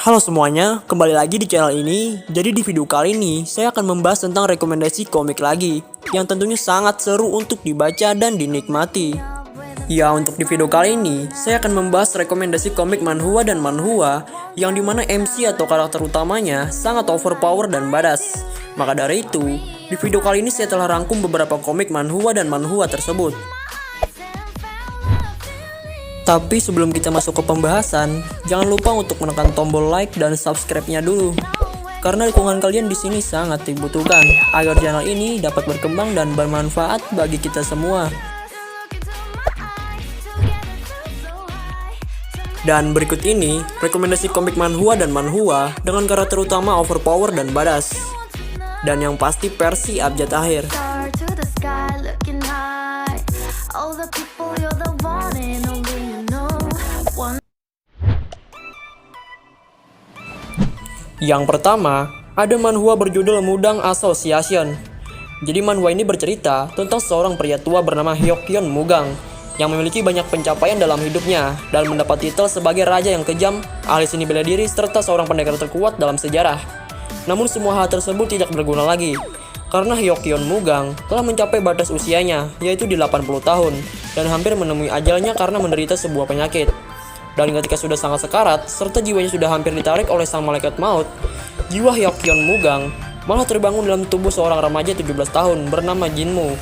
Halo semuanya, kembali lagi di channel ini. Jadi di video kali ini, saya akan membahas tentang rekomendasi komik lagi, yang tentunya sangat seru untuk dibaca dan dinikmati. Ya, untuk di video kali ini, saya akan membahas rekomendasi komik manhwa dan manhwa, yang dimana MC atau karakter utamanya sangat overpower dan badass. Maka dari itu, di video kali ini saya telah rangkum beberapa komik manhwa dan manhwa tersebut. Tapi sebelum kita masuk ke pembahasan, jangan lupa untuk menekan tombol like dan subscribe-nya dulu. Karena dukungan kalian di sini sangat dibutuhkan agar channel ini dapat berkembang dan bermanfaat bagi kita semua. Dan berikut ini rekomendasi komik manhwa dan manhwa dengan karakter utama overpower dan badass. Dan yang pasti versi abjad akhir. Yang pertama, ada manhwa berjudul Mudang Association. Jadi manhwa ini bercerita tentang seorang pria tua bernama Hyokyeon Mugang yang memiliki banyak pencapaian dalam hidupnya dan mendapat titel sebagai raja yang kejam, ahli seni bela diri, serta seorang pendekar terkuat dalam sejarah. Namun semua hal tersebut tidak berguna lagi, karena Hyokyeon Mugang telah mencapai batas usianya, yaitu di 80 tahun, dan hampir menemui ajalnya karena menderita sebuah penyakit. Dan ketika sudah sangat sekarat, serta jiwanya sudah hampir ditarik oleh sang malaikat maut, jiwa Hyokyeon Mugang malah terbangun dalam tubuh seorang remaja 17 tahun bernama Jinmu.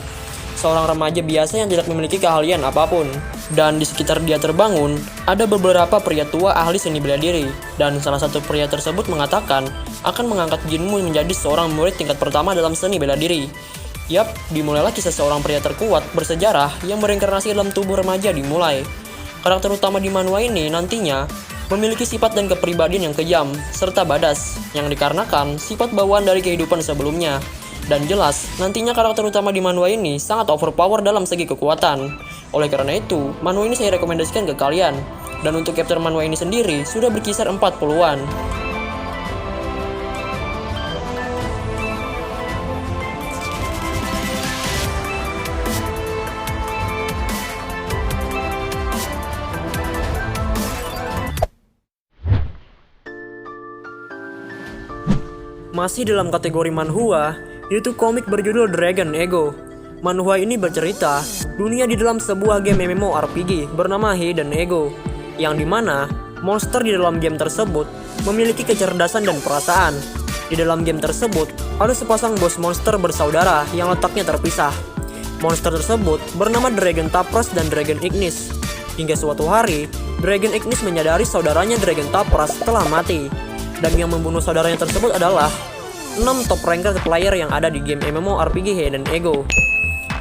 Seorang remaja biasa yang tidak memiliki keahlian apapun. Dan di sekitar dia terbangun, ada beberapa pria tua ahli seni bela diri. Dan salah satu pria tersebut mengatakan akan mengangkat Jinmu menjadi seorang murid tingkat pertama dalam seni bela diri. Yap, dimulailah kisah seorang pria terkuat bersejarah yang bereinkarnasi dalam tubuh remaja dimulai. Karakter utama di manhwa ini nantinya memiliki sifat dan kepribadian yang kejam serta badass yang dikarenakan sifat bawaan dari kehidupan sebelumnya. Dan jelas, nantinya karakter utama di manhwa ini sangat overpower dalam segi kekuatan. Oleh karena itu, manhwa ini saya rekomendasikan ke kalian. Dan untuk chapter manhwa ini sendiri sudah berkisar 40-an. Masih dalam kategori manhwa, yaitu komik berjudul Dragon Ego. Manhwa ini bercerita dunia di dalam sebuah game MMORPG bernama Hidden Ego, yang dimana monster di dalam game tersebut memiliki kecerdasan dan perasaan. Di dalam game tersebut, ada sepasang bos monster bersaudara yang letaknya terpisah. Monster tersebut bernama Dragon Tapras dan Dragon Ignis. Hingga suatu hari, Dragon Ignis menyadari saudaranya Dragon Tapras telah mati. Dan yang membunuh saudaranya tersebut adalah 6 top ranker player yang ada di game MMORPG Hidden Ego.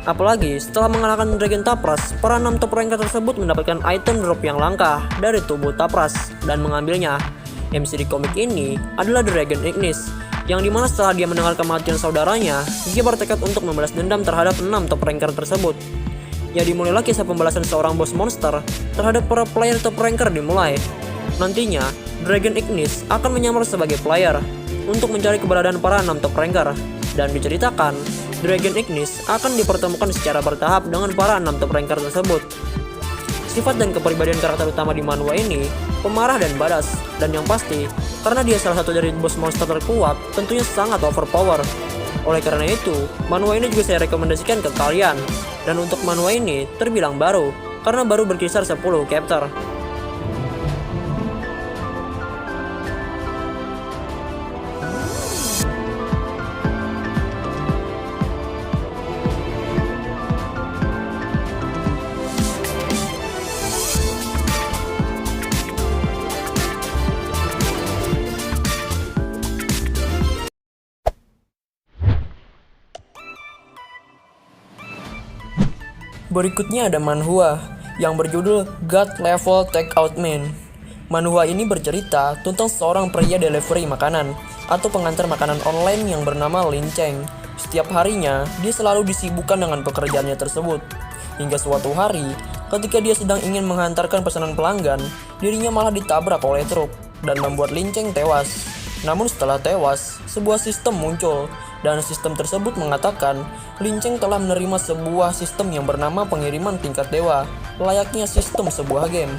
Apalagi setelah mengalahkan Dragon Tapras, para 6 top ranker tersebut mendapatkan item drop yang langka dari tubuh Tapras dan mengambilnya. MC di komik ini adalah Dragon Ignis, yang dimana setelah dia mendengar kematian saudaranya, dia bertekad untuk membalas dendam terhadap 6 top ranker tersebut. Ya, dimulailah kisah pembalasan seorang bos monster terhadap para player top ranker dimulai. Nantinya, Dragon Ignis akan menyamar sebagai player untuk mencari keberadaan para 6 top ranker. Dan diceritakan, Dragon Ignis akan dipertemukan secara bertahap dengan para 6 top ranker tersebut. Sifat dan kepribadian karakter utama di manhwa ini pemarah dan badass. Dan yang pasti, karena dia salah satu dari bos monster terkuat, tentunya sangat overpower. Oleh karena itu, manhwa ini juga saya rekomendasikan ke kalian. Dan untuk manhwa ini terbilang baru, karena baru berkisar 10 chapter. Berikutnya ada manhwa yang berjudul God Level Takeout Man. Manhwa ini bercerita tentang seorang pria delivery makanan atau pengantar makanan online yang bernama Lin Cheng. Setiap harinya, dia selalu disibukkan dengan pekerjaannya tersebut. Hingga suatu hari, ketika dia sedang ingin menghantarkan pesanan pelanggan, dirinya malah ditabrak oleh truk dan membuat Lin Cheng tewas. Namun setelah tewas, sebuah sistem muncul Dan sistem tersebut mengatakan, Lin Cheng telah menerima sebuah sistem yang bernama pengiriman tingkat dewa, layaknya sistem sebuah game.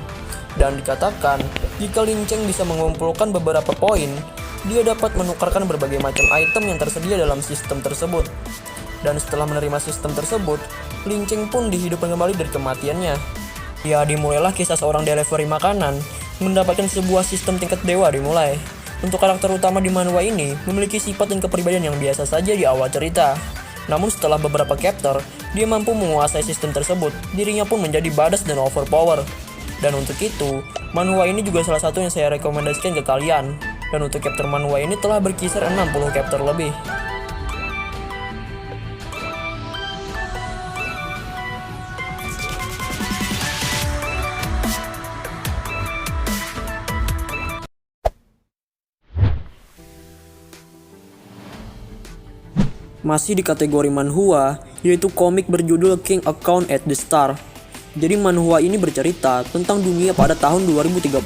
Dan dikatakan, jika Lin Cheng bisa mengumpulkan beberapa poin, dia dapat menukarkan berbagai macam item yang tersedia dalam sistem tersebut. Dan setelah menerima sistem tersebut, Lin Cheng pun dihidupkan kembali dari kematiannya. Ya, dimulailah kisah seorang delivery makanan mendapatkan sebuah sistem tingkat dewa dimulai. Untuk karakter utama di manhwa ini memiliki sifat dan kepribadian yang biasa saja di awal cerita. Namun setelah beberapa chapter, dia mampu menguasai sistem tersebut, dirinya pun menjadi badass dan overpower. Dan untuk itu, manhwa ini juga salah satu yang saya rekomendasikan ke kalian. Dan untuk chapter manhwa ini telah berkisar 60 chapter lebih. Masih di kategori manhwa, yaitu komik berjudul King Account at the Star. Jadi manhwa ini bercerita tentang dunia pada tahun 2036,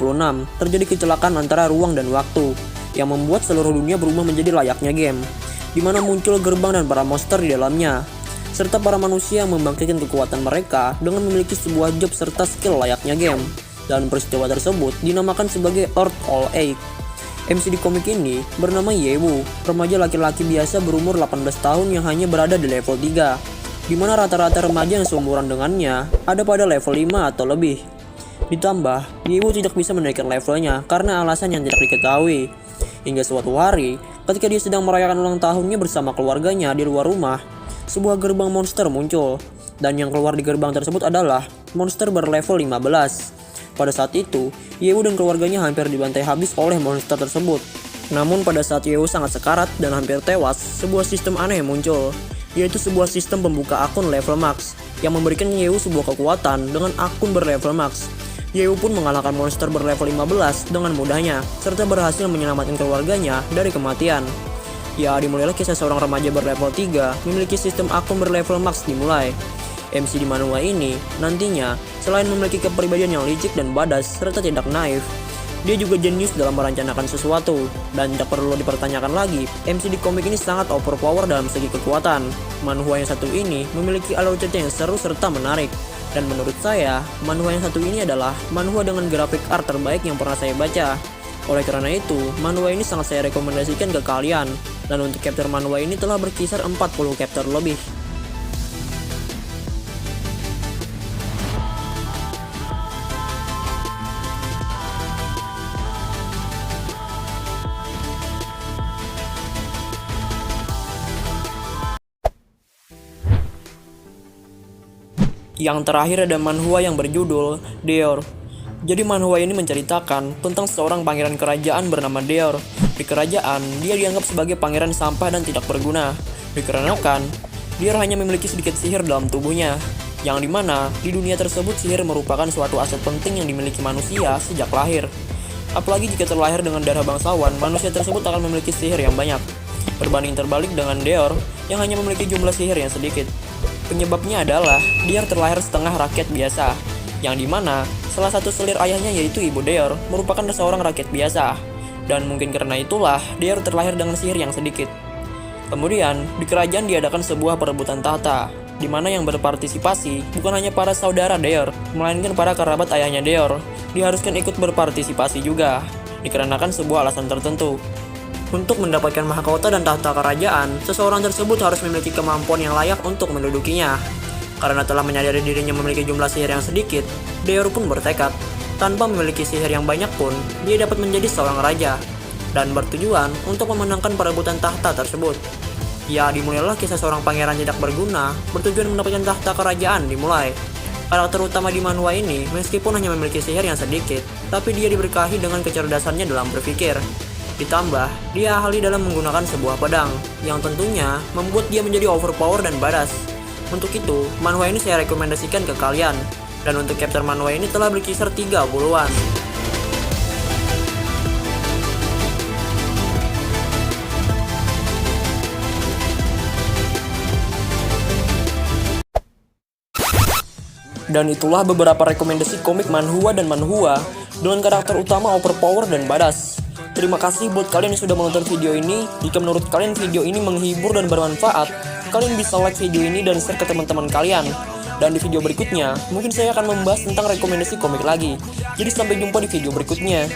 terjadi kecelakaan antara ruang dan waktu, yang membuat seluruh dunia berubah menjadi layaknya game, di mana muncul gerbang dan para monster di dalamnya, serta para manusia yang membangkitkan kekuatan mereka dengan memiliki sebuah job serta skill layaknya game. Dan peristiwa tersebut dinamakan sebagai Earth All Eight. MC di komik ini bernama Yewu, remaja laki-laki biasa berumur 18 tahun yang hanya berada di level 3, di mana rata-rata remaja yang seumuran dengannya ada pada level 5 atau lebih. Ditambah, Yewu tidak bisa menaikkan levelnya karena alasan yang tidak diketahui. Hingga suatu hari, ketika dia sedang merayakan ulang tahunnya bersama keluarganya di luar rumah, sebuah gerbang monster muncul, dan yang keluar di gerbang tersebut adalah monster berlevel 15. Pada saat itu, Yewu dan keluarganya hampir dibantai habis oleh monster tersebut. Namun pada saat Yewu sangat sekarat dan hampir tewas, sebuah sistem aneh muncul, yaitu sebuah sistem pembuka akun level max, yang memberikan Yewu sebuah kekuatan dengan akun berlevel max. Yewu pun mengalahkan monster berlevel 15 dengan mudahnya, serta berhasil menyelamatkan keluarganya dari kematian. Ya, dimulailah kisah seorang remaja berlevel 3 memiliki sistem akun berlevel max dimulai. MC di manhwa ini nantinya selain memiliki kepribadian yang licik dan badass serta tidak naif, dia juga jenius dalam merencanakan sesuatu. Dan tidak perlu dipertanyakan lagi, MC di komik ini sangat overpower dalam segi kekuatan. Manhwa yang satu ini memiliki alur cerita yang seru serta menarik. Dan menurut saya, manhwa yang satu ini adalah manhwa dengan grafik art terbaik yang pernah saya baca. Oleh karena itu, manhwa ini sangat saya rekomendasikan ke kalian. Dan untuk chapter manhwa ini telah berkisar 40 chapter lebih. Yang terakhir ada manhwa yang berjudul Deor. Jadi manhwa ini menceritakan tentang seorang pangeran kerajaan bernama Deor. Di kerajaan, dia dianggap sebagai pangeran sampah dan tidak berguna, dikarenakan Deor hanya memiliki sedikit sihir dalam tubuhnya, yang dimana di dunia tersebut sihir merupakan suatu aset penting yang dimiliki manusia sejak lahir. Apalagi jika terlahir dengan darah bangsawan, manusia tersebut akan memiliki sihir yang banyak, berbanding terbalik dengan Deor yang hanya memiliki jumlah sihir yang sedikit. Penyebabnya adalah Deor terlahir setengah rakyat biasa, yang dimana salah satu selir ayahnya yaitu ibu Deor merupakan seorang rakyat biasa, dan mungkin karena itulah Deor terlahir dengan sihir yang sedikit. Kemudian di kerajaan diadakan sebuah perebutan tahta, di mana yang berpartisipasi bukan hanya para saudara Deor, melainkan para kerabat ayahnya Deor diharuskan ikut berpartisipasi juga, dikarenakan sebuah alasan tertentu. Untuk mendapatkan mahkota dan tahta kerajaan, seseorang tersebut harus memiliki kemampuan yang layak untuk mendudukinya. Karena telah menyadari dirinya memiliki jumlah sihir yang sedikit, Deor pun bertekad, tanpa memiliki sihir yang banyak pun, dia dapat menjadi seorang raja, dan bertujuan untuk memenangkan perebutan tahta tersebut. Ya, dimulailah kisah seorang pangeran tidak berguna, bertujuan mendapatkan tahta kerajaan dimulai. Karakter utama di manhwa ini, meskipun hanya memiliki sihir yang sedikit, tapi dia diberkahi dengan kecerdasannya dalam berpikir. Ditambah, dia ahli dalam menggunakan sebuah pedang, yang tentunya membuat dia menjadi overpower dan badass. Untuk itu, manhwa ini saya rekomendasikan ke kalian. Dan untuk chapter manhwa ini telah berkisar 30-an. Dan itulah beberapa rekomendasi komik manhwa dan manhwa dengan karakter utama overpower dan badass. Terima kasih buat kalian yang sudah menonton video ini. Jika menurut kalian video ini menghibur dan bermanfaat, kalian bisa like video ini dan share ke teman-teman kalian. Dan di video berikutnya, mungkin saya akan membahas tentang rekomendasi komik lagi. Jadi sampai jumpa di video berikutnya.